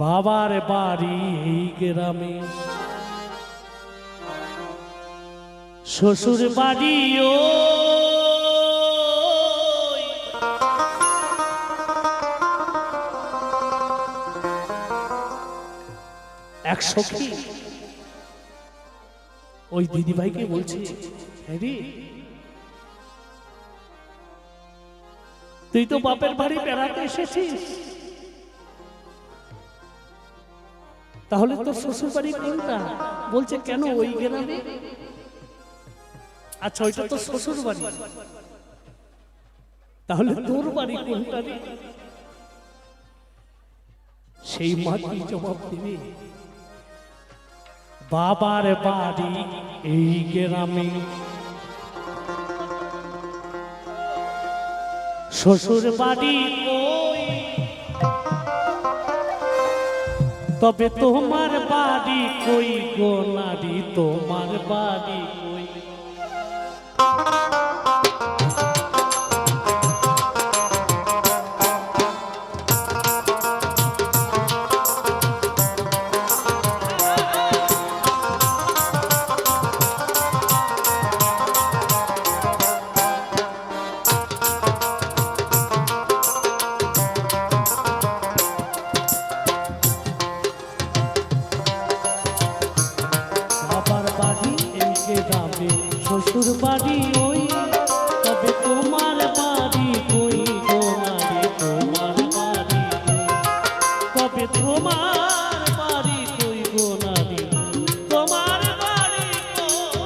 বাবার বাড়ি এই গ্রামে, শ্বশুর বাড়ি এক সখী ওই দিদিভাইকে বলছে, তুই তো বাপের বাড়ি বেড়াতে এসেছিস, তাহলে তোর শ্বশুর বাড়ি কোনটা? বলছে কেন ওই গ্রামে? আচ্ছা ওইটা তো শ্বশুর বাড়ি, তাহলে তোর বাড়ি কোনটা রে? সেই মাটি জবাব দেবে, বাবার বাড়ি এই গ্রামে, শ্বশুর বাড়ি ওই, তবে তোমার বাড়ি কই গো নারী, তোমার বাড়ি কই? শ্বশুর বাড়ি ওই, তবে তোমার বাড়ি কই গো নারী, তোমার বাড়ি কই? তবে তোমার বাড়ি কই গো নারী, তোমার বাড়ি কই?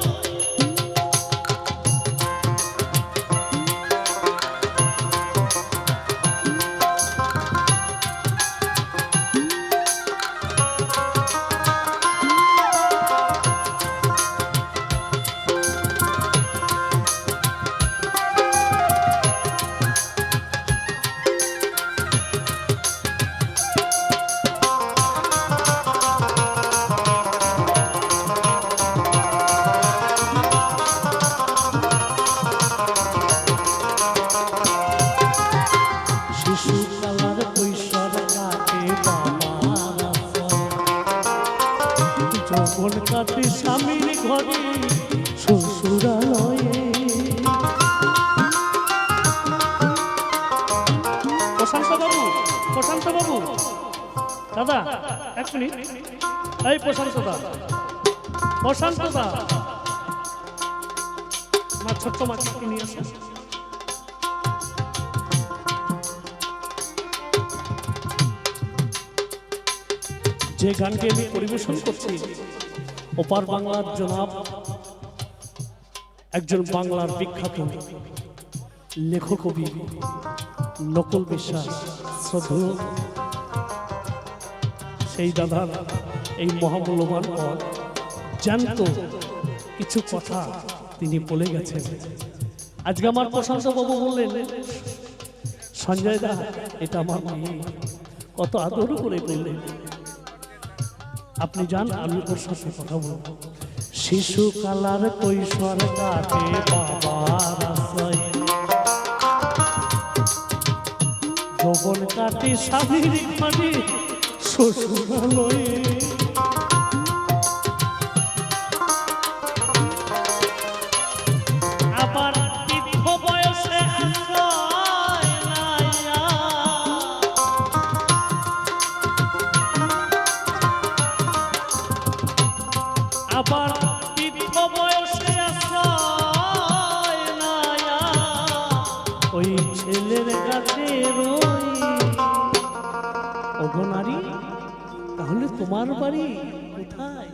যৌবন কাটে স্বামীর ঘরে শ্বশুরালয়ে। প্রশান্ত বাবু, প্রশান্ত বাবু, দাদা এক মিনিট, এই প্রশান্ত দা, প্রশান্ত দা, আমার ছোট্ট মাকে নিয়ে আসেন। যে গানটি আমি পরিবেশন করছি, ওপার বাংলার জনাব একজন বাংলার বিখ্যাত লেখক কবি নকুল বিশ্বাস শ্রদ্ধেয়, সেই দাদার এই মহামূল্যবান পদ জানত কিছু কথা তিনি বলে গেছেন। আজকে আমার প্রশান্ত বাবু বললেন, সঞ্জয় দা এটা আমার মেয়ে, কত আদর করে বললেন, আপনি যান আমি ওর সাথে কথা বলবো। শিশু কালার কৈশোর কাটে বাবার আশ্রয়ে, যৌবন কাটে স্বামীর ঘরে শ্বশুরালয়ে। আবার বৃদ্ধ বয়সে আশ্রয় নাইয়া, আবার বৃদ্ধ বয়সে আশ্রয় নাইয়া, ওই ছেলের কাছে রই। ওগো নারী, তাহলে তোমার বাড়ি কোথায়?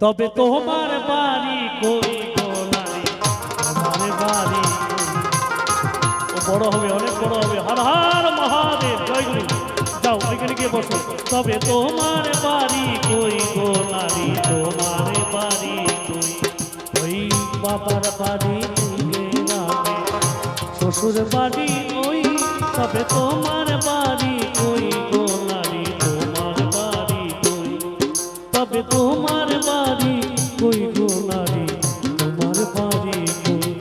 তবে তোমার বাড়ি কই গো নারী, তোমার বাড়ি কই? ও বড় হবে, অনেক বড় হবে। হর হর মহাদেব, জয় গুরু। যাও ওইখানে গিয়ে বসো। তবে তোমার বাড়ি কই গো নারী, তোমার বাড়ি কই? ওই বাবার বাড়ি গ্রামে, শ্বশুর বাড়ি ওই, তবে তোমার বাড়ি কই গো নারী, তোমার বাড়ি কই? তবে তোমার বাড়ি কই গো নারী, তোমার বাড়ি কই?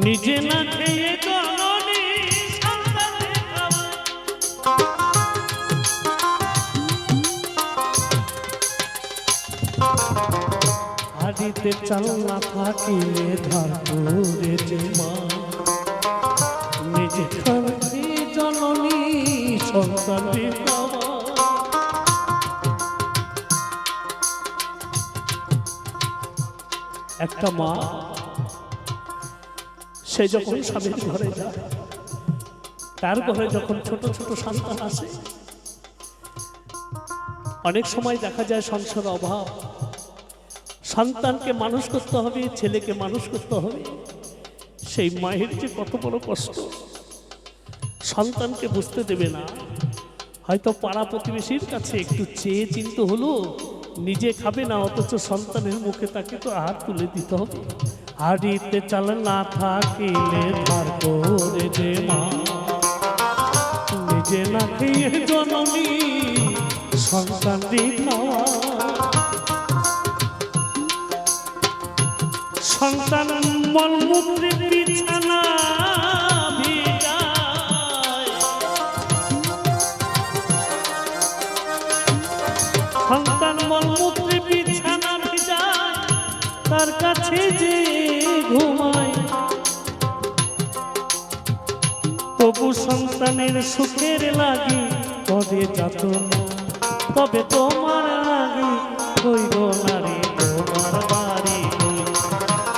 নিজে না খেয়ে জননী সন্তানকে খাওয়ায়। হাড়িতে চাল না থাকিলে ধার করে যে মা নিজে খাওয়াতে জননী সন্তানকে খাওয়ায়। একটা মা সে যখন স্বামীর ঘরে যায়, তার ঘরে যখন ছোট ছোট সন্তান আসে, অনেক সময় দেখা যায় সংসার অভাব, সন্তানকে মানুষ করতে হবে, ছেলেকে মানুষ করতে হবে। সেই মায়ের যে কত বড় কষ্ট, সন্তানকে বুঝতে দেবে না। হয়তো পাড়া প্রতিবেশীর কাছে একটু চেয়ে চিন্তা হলো, নিজে খাবে না, অথচ সন্তানের মুখে তাকে তো হাত তুলে দিতে হবে। হাড়িতে চাল না থাকিলে ধার করে যে মা নিজে না খেয়ে জননী সন্তানকে খাওয়ায়। সন্তান মলমূত্রে বিছানা ভিজায়, সন্তান মলমূত্রে বিছানা ভিজায়, তার কাছে যে ঘুমায়। তবু সন্তানের সুখের লাগি করে যাতনা, তবে তোমার লাগি হইব নারী তোমার বাড়ি কই,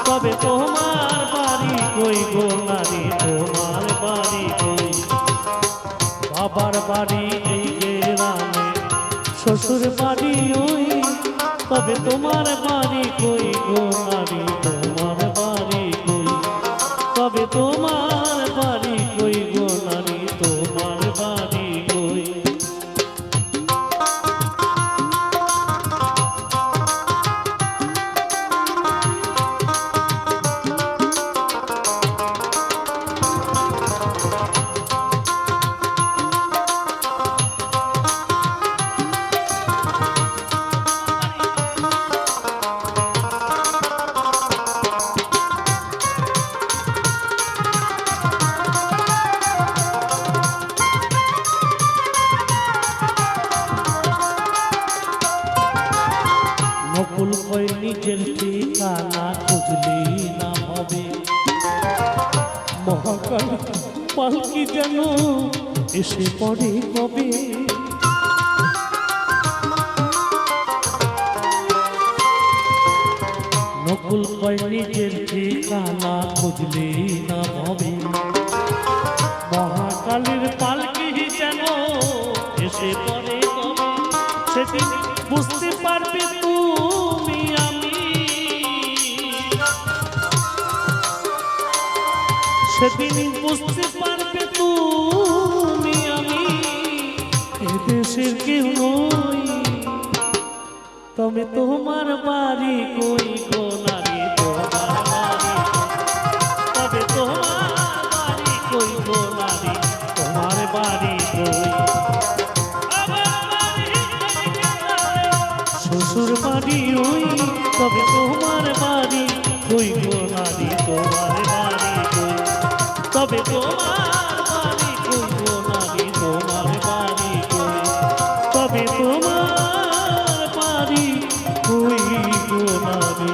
তবে তোমার বাড়ি কইব নারী তোমার বাড়ি কই। বাবার বাড়ি এই গ্রামে, শ্বশুর বাড়ি ওই, তবে তোমার বাড়ি কই গো নারী তোমার বাড়ি কই, তবে তোমার বাড়ি কই গো নারী তোমার বাড়ি কই। নকুল কই নিজের ঠিকানা খুঁজলি না হবে, মহাকাল পালকি যেন এসে পড়ে কবে। নকুল কই নিজের ঠিকানা খুঁজলি না হবে, মহাকালের পালকি যেন এসে পড়ে কবে। সেদিন বুঝতে পারবে তুমি আমি, সেদিন বুঝতে পারবে তুমি আমি, এদেশের কেউ নই, তবে তোমার বাড়ি কই গো নারী তোমার বাড়ি, তবে তোমার বাড়ি কই গো নারী তোমার বাড়ি কই। শ্বশুর বাড়ি ওই, তবে তোমার বাড়ি কই গো নারী তোমার বাড়ি কই, তবে তোমার বাড়ি কই গো নারী তোমার বাড়ি কই, তবে তোমার বাড়ি কই গো নারী।